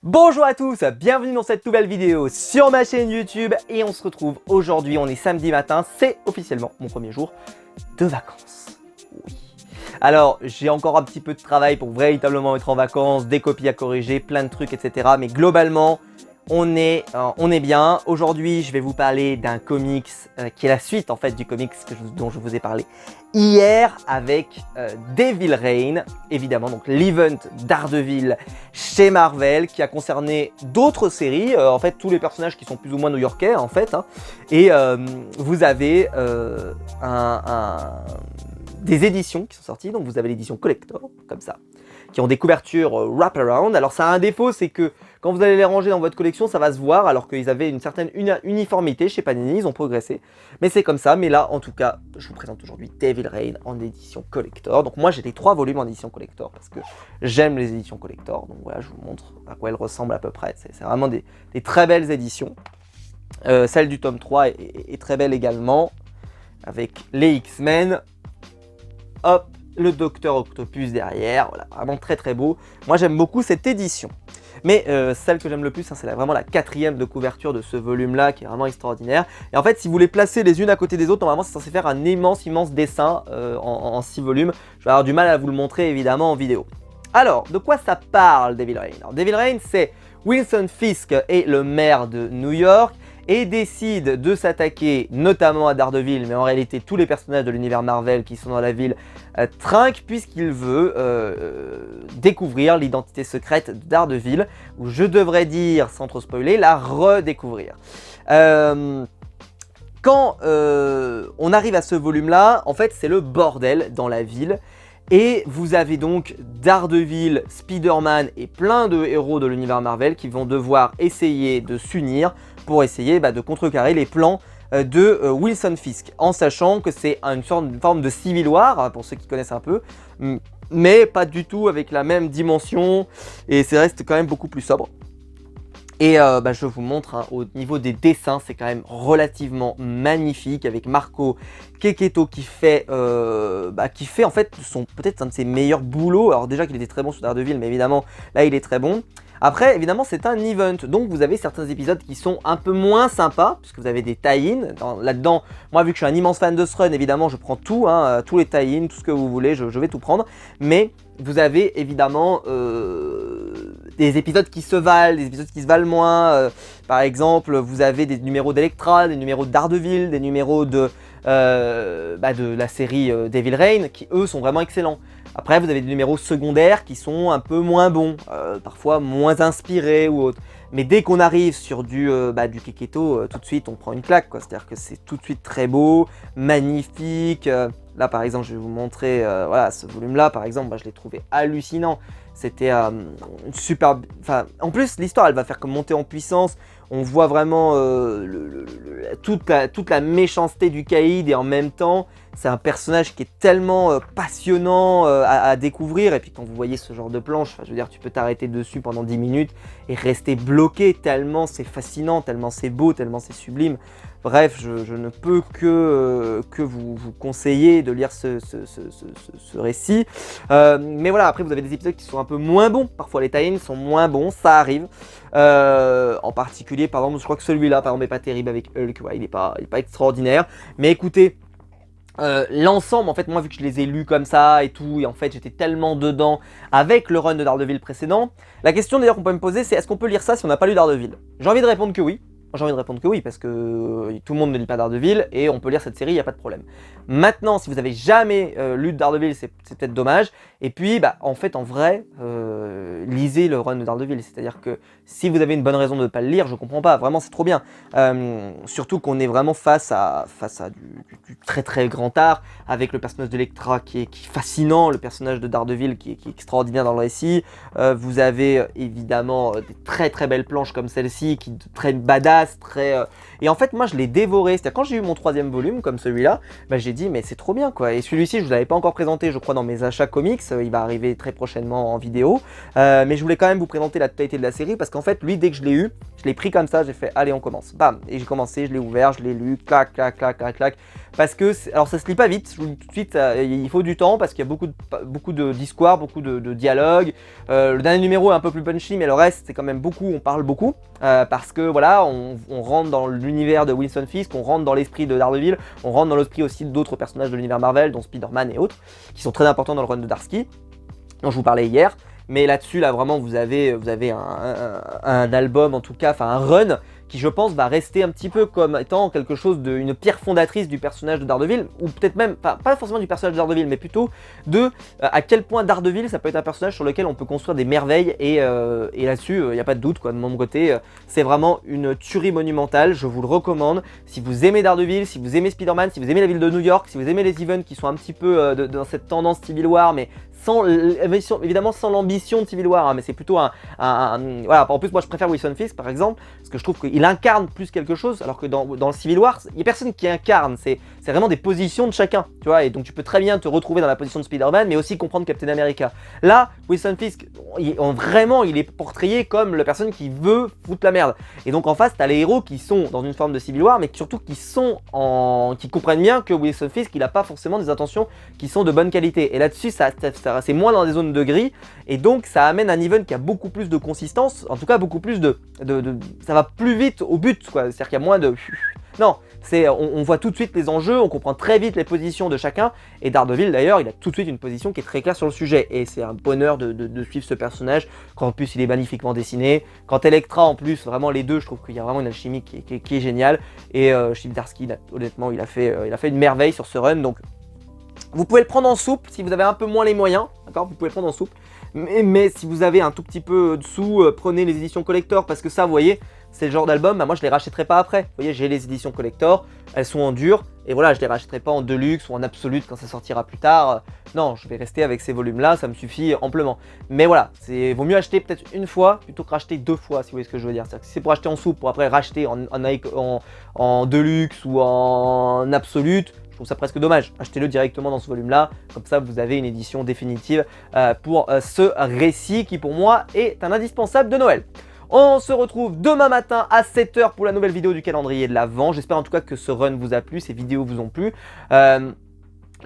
Bonjour à tous, bienvenue dans cette nouvelle vidéo sur ma chaîne YouTube et on se retrouve aujourd'hui, on est samedi matin, c'est officiellement mon premier jour de vacances. Oui. Alors j'ai encore un petit peu de travail pour véritablement être en vacances, des copies à corriger, plein de trucs etc. Mais globalement on est bien. Aujourd'hui je vais vous parler d'un comics qui est la suite en fait du comics dont je vous ai parlé hier avec Devil Reign, évidemment donc l'event Daredevil chez Marvel qui a concerné d'autres séries, en fait tous les personnages qui sont plus ou moins new-yorkais en fait, hein. Et vous avez des éditions qui sont sorties, donc vous avez l'édition collector comme ça, qui ont des couvertures wraparound. Alors ça a un défaut, c'est que quand vous allez les ranger dans votre collection, ça va se voir, alors qu'ils avaient une certaine uniformité chez Panini, ils ont progressé. Mais c'est comme ça, mais là, en tout cas, je vous présente aujourd'hui Devil Reign en édition collector. Donc moi, j'ai les 3 volumes en édition collector, parce que j'aime les éditions collector. Donc voilà, je vous montre à quoi elles ressemblent à peu près. C'est vraiment des très belles éditions. Celle du tome 3 est très belle également, avec les X-Men. Hop, le Docteur Octopus derrière, voilà, vraiment très très beau. Moi j'aime beaucoup cette édition. Mais celle que j'aime le plus, hein, c'est vraiment la 4e de couverture de ce volume-là, qui est vraiment extraordinaire. Et en fait, si vous les placez les unes à côté des autres, normalement c'est censé faire un immense dessin en 6 volumes. Je vais avoir du mal à vous le montrer évidemment en vidéo. Alors, de quoi ça parle Devil Reign? Alors, Devil Reign, c'est Wilson Fisk est le maire de New York et décide de s'attaquer notamment à Daredevil, mais en réalité tous les personnages de l'univers Marvel qui sont dans la ville trinquent puisqu'il veut découvrir l'identité secrète de Daredevil, ou je devrais dire, sans trop spoiler, la redécouvrir. Quand on arrive à ce volume-là, en fait c'est le bordel dans la ville. Et vous avez donc Daredevil, Spider-Man et plein de héros de l'univers Marvel qui vont devoir essayer de s'unir pour essayer de contrecarrer les plans de Wilson Fisk, en sachant que c'est une forme de Civil War, pour ceux qui connaissent un peu, mais pas du tout avec la même dimension, et ça reste quand même beaucoup plus sobre. Et je vous montre, hein, au niveau des dessins, c'est quand même relativement magnifique, avec Marco Checchetto qui fait en fait peut-être un de ses meilleurs boulots. Alors déjà qu'il était très bon sur Daredevil, mais évidemment là il est très bon. Après évidemment c'est un event, donc vous avez certains épisodes qui sont un peu moins sympas, puisque vous avez des tie-in là-dedans. Moi vu que je suis un immense fan de ce run, évidemment je prends tout, hein, tous les tie-in, tout ce que vous voulez, je vais tout prendre. Mais vous avez évidemment des épisodes qui se valent, des épisodes qui se valent moins. Par exemple, vous avez des numéros d'Electra, des numéros de Daredevil, des numéros de la série Devil Reign, qui eux sont vraiment excellents. Après, vous avez des numéros secondaires qui sont un peu moins bons, parfois moins inspirés ou autre. Mais dès qu'on arrive sur du Checchetto, tout de suite on prend une claque, quoi. C'est-à-dire que c'est tout de suite très beau, magnifique. Là par exemple, je vais vous montrer, voilà, ce volume-là par exemple, je l'ai trouvé hallucinant. C'était une super... Enfin, en plus l'histoire elle va faire que monter en puissance. On voit vraiment toute la méchanceté du caïd, et en même temps c'est un personnage qui est tellement passionnant à découvrir. Et puis quand vous voyez ce genre de planche, je veux dire, tu peux t'arrêter dessus pendant 10 minutes et rester bloqué, tellement c'est fascinant, tellement c'est beau, tellement c'est sublime. Bref, je ne peux que vous conseiller de lire ce récit. Mais voilà, après vous avez des épisodes qui sont un peu moins bons. Parfois les tie-ins sont moins bons, ça arrive. En particulier, par exemple, je crois que celui-là, par exemple, n'est pas terrible avec Hulk. Ouais, il est pas extraordinaire. Mais écoutez, l'ensemble, en fait, moi, vu que je les ai lus comme ça et tout, et en fait, j'étais tellement dedans avec le run de Daredevil précédent. La question d'ailleurs qu'on peut me poser, c'est est-ce qu'on peut lire ça si on n'a pas lu Daredevil? J'ai envie de répondre que oui. J'ai envie de répondre que oui, parce que tout le monde ne lit pas Daredevil et on peut lire cette série, il n'y a pas de problème. Maintenant, si vous avez jamais lu de Daredevil, c'est peut-être dommage. Et puis, en fait, en vrai, lisez le run de Daredevil. C'est-à-dire que si vous avez une bonne raison de ne pas le lire, je comprends pas. Vraiment, c'est trop bien. Surtout qu'on est vraiment face à du très très grand art, avec le personnage d'Electra qui est fascinant, le personnage de Daredevil qui est extraordinaire dans le récit. Vous avez évidemment des très très belles planches comme celle-ci, qui très badass. Et en fait moi je l'ai dévoré, c'est-à-dire quand j'ai eu mon 3e volume comme celui-là, j'ai dit mais c'est trop bien quoi. Et celui-ci je vous l'avais pas encore présenté je crois dans mes achats comics, Press, il va arriver très prochainement en vidéo. Mais je voulais quand même vous présenter la totalité de la série parce qu'en fait, lui, dès que je l'ai eu, je l'ai pris comme ça, j'ai fait allez, on commence. Bam, et j'ai commencé, je l'ai ouvert, je l'ai lu, clac, clac, clac, clac, clac. Parce que, alors ça se lit pas vite, je vous le dis tout de suite, il faut du temps parce qu'il y a beaucoup de discours, beaucoup de dialogues. Le dernier numéro est un peu plus punchy, mais le reste, c'est quand même beaucoup, on parle beaucoup. Parce que voilà, on rentre dans l'univers de Wilson Fisk, on rentre dans l'esprit de Daredevil, on rentre dans l'esprit aussi d'autres personnages de l'univers Marvel, dont Spider-Man et autres, qui sont très importants dans le run de Darsky, dont je vous parlais hier. Mais là-dessus, là vraiment, vous avez un album, en tout cas, enfin un run, qui je pense va rester un petit peu comme étant quelque chose une pierre fondatrice du personnage de Daredevil, ou peut-être même, pas forcément du personnage de Daredevil, mais plutôt de à quel point Daredevil, ça peut être un personnage sur lequel on peut construire des merveilles, et là-dessus, il n'y a pas de doute, quoi, de mon côté, c'est vraiment une tuerie monumentale, je vous le recommande. Si vous aimez Daredevil, si vous aimez Spider-Man, si vous aimez la ville de New York, si vous aimez les events qui sont un petit peu dans cette tendance Civil War, mais évidemment sans l'ambition de Civil War, hein, mais c'est plutôt voilà. En plus, moi je préfère Wilson Fisk par exemple, parce que je trouve qu'il incarne plus quelque chose, alors que dans le Civil War, il n'y a personne qui incarne, c'est vraiment des positions de chacun, tu vois, et donc tu peux très bien te retrouver dans la position de Spider-Man, mais aussi comprendre Captain America. Là, Wilson Fisk, vraiment, il est portrayé comme la personne qui veut foutre la merde. Et donc en face, tu as les héros qui sont dans une forme de Civil War, mais surtout qui comprennent bien que Wilson Fisk, il n'a pas forcément des intentions qui sont de bonne qualité. Et là-dessus, c'est moins dans des zones de gris, et donc ça amène un event qui a beaucoup plus de consistance, en tout cas beaucoup plus ça va plus vite au but, quoi. C'est-à-dire qu'il y a moins de... Non, on voit tout de suite les enjeux, on comprend très vite les positions de chacun, et Daredevil d'ailleurs, il a tout de suite une position qui est très claire sur le sujet, et c'est un bonheur de suivre ce personnage, quand en plus il est magnifiquement dessiné, quand Elektra en plus, vraiment les deux, je trouve qu'il y a vraiment une alchimie qui est géniale, et Chip Zdarsky, honnêtement, il a fait une merveille sur ce run, donc vous pouvez le prendre en soupe si vous avez un peu moins les moyens, d'accord, vous pouvez le prendre en soupe, mais si vous avez un tout petit peu de sous, prenez les éditions collector, parce que ça, vous voyez, c'est le genre d'album, moi je les rachèterai pas après. Vous voyez, j'ai les éditions collector, elles sont en dur, et voilà, je les rachèterai pas en deluxe ou en absolute quand ça sortira plus tard. Non, je vais rester avec ces volumes-là, ça me suffit amplement. Mais voilà, vaut mieux acheter peut-être une fois plutôt que racheter deux fois, si vous voyez ce que je veux dire. C'est-à-dire que si c'est pour acheter en soupe, pour après racheter en deluxe ou en absolute, je trouve ça presque dommage. Achetez-le directement dans ce volume-là, comme ça vous avez une édition définitive pour ce récit qui pour moi est un indispensable de Noël. On se retrouve demain matin à 7 h pour la nouvelle vidéo du calendrier de l'Avent. J'espère en tout cas que ce run vous a plu, ces vidéos vous ont plu. Là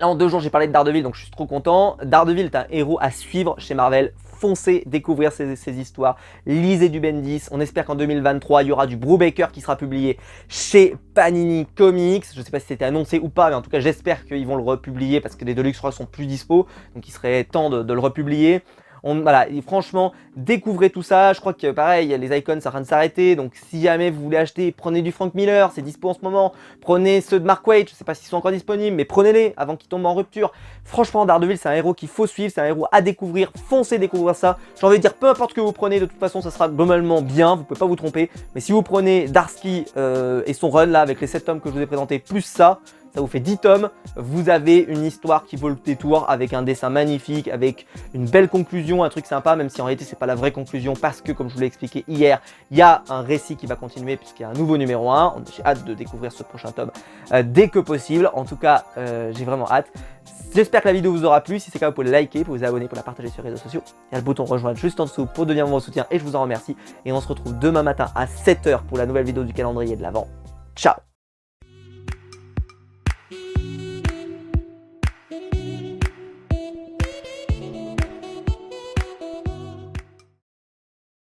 en 2 jours j'ai parlé de Daredevil, donc je suis trop content. Daredevil est un héros à suivre chez Marvel. Foncez découvrir ces histoires, lisez du Bendis. On espère qu'en 2023 il y aura du Brubaker qui sera publié chez Panini Comics. Je ne sais pas si c'était annoncé ou pas, mais en tout cas j'espère qu'ils vont le republier parce que les Deluxe sont plus dispo, donc il serait temps de le republier. Voilà, et franchement, découvrez tout ça. Je crois que pareil, les icons, ça va de s'arrêter. Donc si jamais vous voulez acheter, prenez du Frank Miller, c'est dispo en ce moment. Prenez ceux de Mark Waid, je sais pas s'ils sont encore disponibles, mais prenez-les avant qu'ils tombent en rupture. Franchement, Daredevil, c'est un héros qu'il faut suivre, c'est un héros à découvrir. Foncez découvrir ça. J'ai envie de dire, peu importe ce que vous prenez, de toute façon, ça sera globalement bien. Vous pouvez pas vous tromper. Mais si vous prenez Darsky et son run là, avec les 7 tomes que je vous ai présentés, plus ça vous fait 10 tomes, vous avez une histoire qui vaut le détour avec un dessin magnifique, avec une belle conclusion, un truc sympa, même si en réalité c'est pas la vraie conclusion parce que comme je vous l'ai expliqué hier, il y a un récit qui va continuer puisqu'il y a un nouveau numéro 1, j'ai hâte de découvrir ce prochain tome dès que possible, en tout cas j'ai vraiment hâte. J'espère que la vidéo vous aura plu, si c'est le cas vous pouvez la liker, vous pouvez vous abonner pour la partager sur les réseaux sociaux, il y a le bouton rejoindre juste en dessous pour devenir mon soutien et je vous en remercie et on se retrouve demain matin à 7 h pour la nouvelle vidéo du calendrier de l'Avent. Ciao.